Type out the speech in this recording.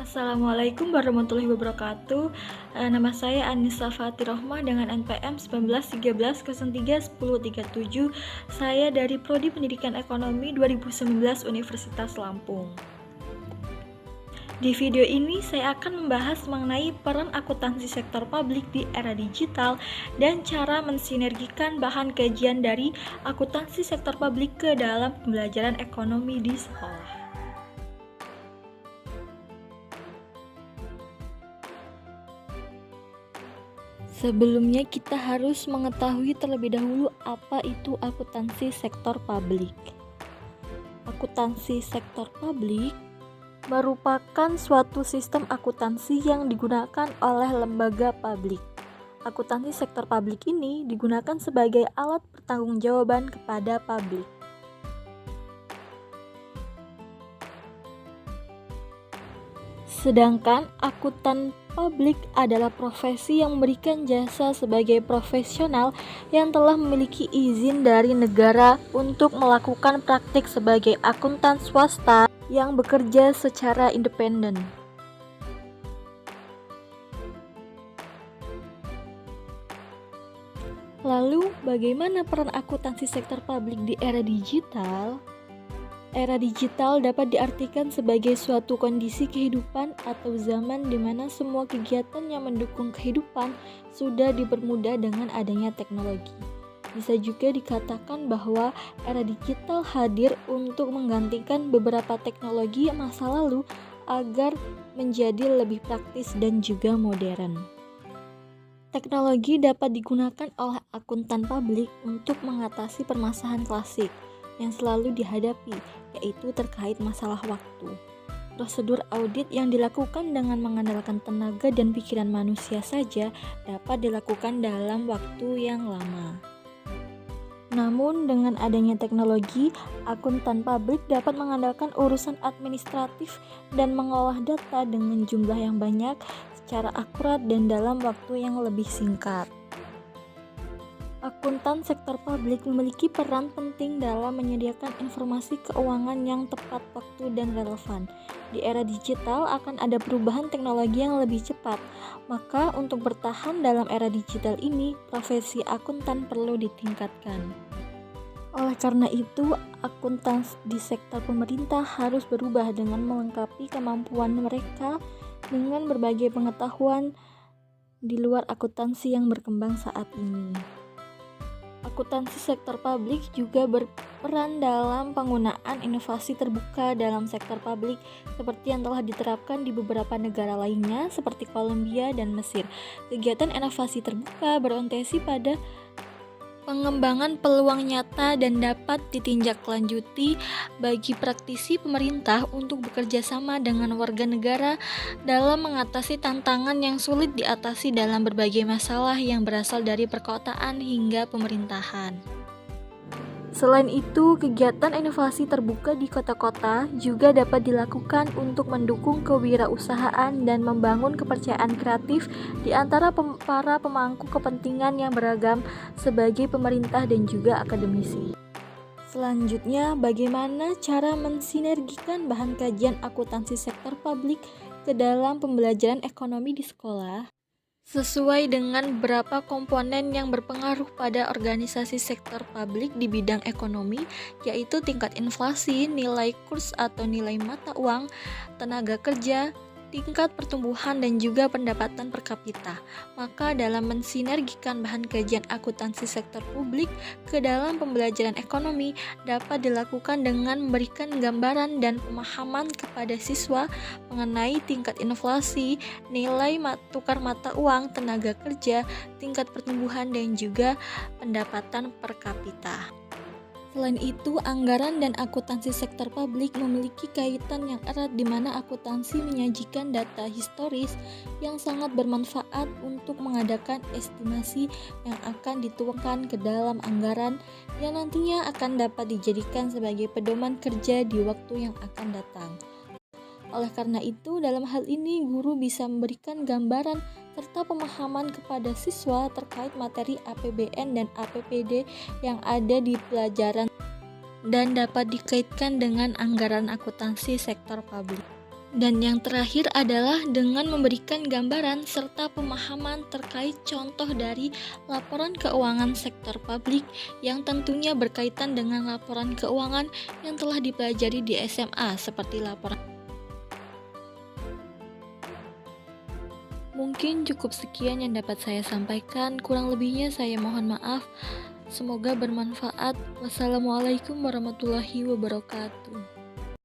Assalamualaikum warahmatullahi wabarakatuh. Nama saya Anissa Fatirohmah dengan NPM 1913031037. Saya dari Prodi Pendidikan Ekonomi 2019 Universitas Lampung. Di video ini saya akan membahas mengenai peran akuntansi sektor publik di era digital dan cara mensinergikan bahan kajian dari akuntansi sektor publik ke dalam pembelajaran ekonomi di sekolah. Sebelumnya kita harus mengetahui terlebih dahulu apa itu akuntansi sektor publik. Akuntansi sektor publik merupakan suatu sistem akuntansi yang digunakan oleh lembaga publik. Akuntansi sektor publik ini digunakan sebagai alat pertanggungjawaban kepada publik. Sedangkan akuntan publik adalah profesi yang memberikan jasa sebagai profesional yang telah memiliki izin dari negara untuk melakukan praktik sebagai akuntan swasta yang bekerja secara independen. Lalu, bagaimana peran akuntansi sektor publik di era digital? Era digital dapat diartikan sebagai suatu kondisi kehidupan atau zaman di mana semua kegiatan yang mendukung kehidupan sudah dipermudah dengan adanya teknologi. Bisa juga dikatakan bahwa era digital hadir untuk menggantikan beberapa teknologi masa lalu agar menjadi lebih praktis dan juga modern. Teknologi dapat digunakan oleh akuntan publik untuk mengatasi permasalahan klasik yang selalu dihadapi, yaitu terkait masalah waktu. Prosedur audit yang dilakukan dengan mengandalkan tenaga dan pikiran manusia saja dapat dilakukan dalam waktu yang lama. Namun dengan adanya teknologi, akuntan publik dapat mengandalkan urusan administratif dan mengolah data dengan jumlah yang banyak secara akurat dan dalam waktu yang lebih singkat. Akuntan sektor publik memiliki peran penting dalam menyediakan informasi keuangan yang tepat waktu dan relevan. Di era digital akan ada perubahan teknologi yang lebih cepat, maka untuk bertahan dalam era digital ini, profesi akuntan perlu ditingkatkan. Oleh karena itu, akuntan di sektor pemerintah harus berubah dengan melengkapi kemampuan mereka dengan berbagai pengetahuan di luar akuntansi yang berkembang saat ini. Akuntansi sektor publik juga berperan dalam penggunaan inovasi terbuka dalam sektor publik seperti yang telah diterapkan di beberapa negara lainnya seperti Kolombia dan Mesir. Kegiatan inovasi terbuka berorientasi pada pengembangan peluang nyata dan dapat ditindaklanjuti bagi praktisi pemerintah untuk bekerja sama dengan warga negara dalam mengatasi tantangan yang sulit diatasi dalam berbagai masalah yang berasal dari perkotaan hingga pemerintahan. Selain itu, kegiatan inovasi terbuka di kota-kota juga dapat dilakukan untuk mendukung kewirausahaan dan membangun kepercayaan kreatif di antara para pemangku kepentingan yang beragam sebagai pemerintah dan juga akademisi. Selanjutnya, bagaimana cara mensinergikan bahan kajian akuntansi sektor publik ke dalam pembelajaran ekonomi di sekolah? Sesuai dengan beberapa komponen yang berpengaruh pada organisasi sektor publik di bidang ekonomi, yaitu tingkat inflasi, nilai kurs atau nilai mata uang, tenaga kerja, tingkat pertumbuhan dan juga pendapatan per kapita. Maka dalam mensinergikan bahan kajian akuntansi sektor publik ke dalam pembelajaran ekonomi dapat dilakukan dengan memberikan gambaran dan pemahaman kepada siswa mengenai tingkat inflasi, nilai tukar mata uang, tenaga kerja, tingkat pertumbuhan dan juga pendapatan per kapita. Selain itu, anggaran dan akuntansi sektor publik memiliki kaitan yang erat di mana akuntansi menyajikan data historis yang sangat bermanfaat untuk mengadakan estimasi yang akan dituangkan ke dalam anggaran yang nantinya akan dapat dijadikan sebagai pedoman kerja di waktu yang akan datang. Oleh karena itu, dalam hal ini guru bisa memberikan gambaran serta pemahaman kepada siswa terkait materi APBN dan APBD yang ada di pelajaran dan dapat dikaitkan dengan anggaran akuntansi sektor publik. Dan yang terakhir adalah dengan memberikan gambaran serta pemahaman terkait contoh dari laporan keuangan sektor publik yang tentunya berkaitan dengan laporan keuangan yang telah dipelajari di SMA seperti laporan. Mungkin cukup sekian yang dapat saya sampaikan, kurang lebihnya saya mohon maaf. Semoga bermanfaat. Wassalamualaikum warahmatullahi wabarakatuh.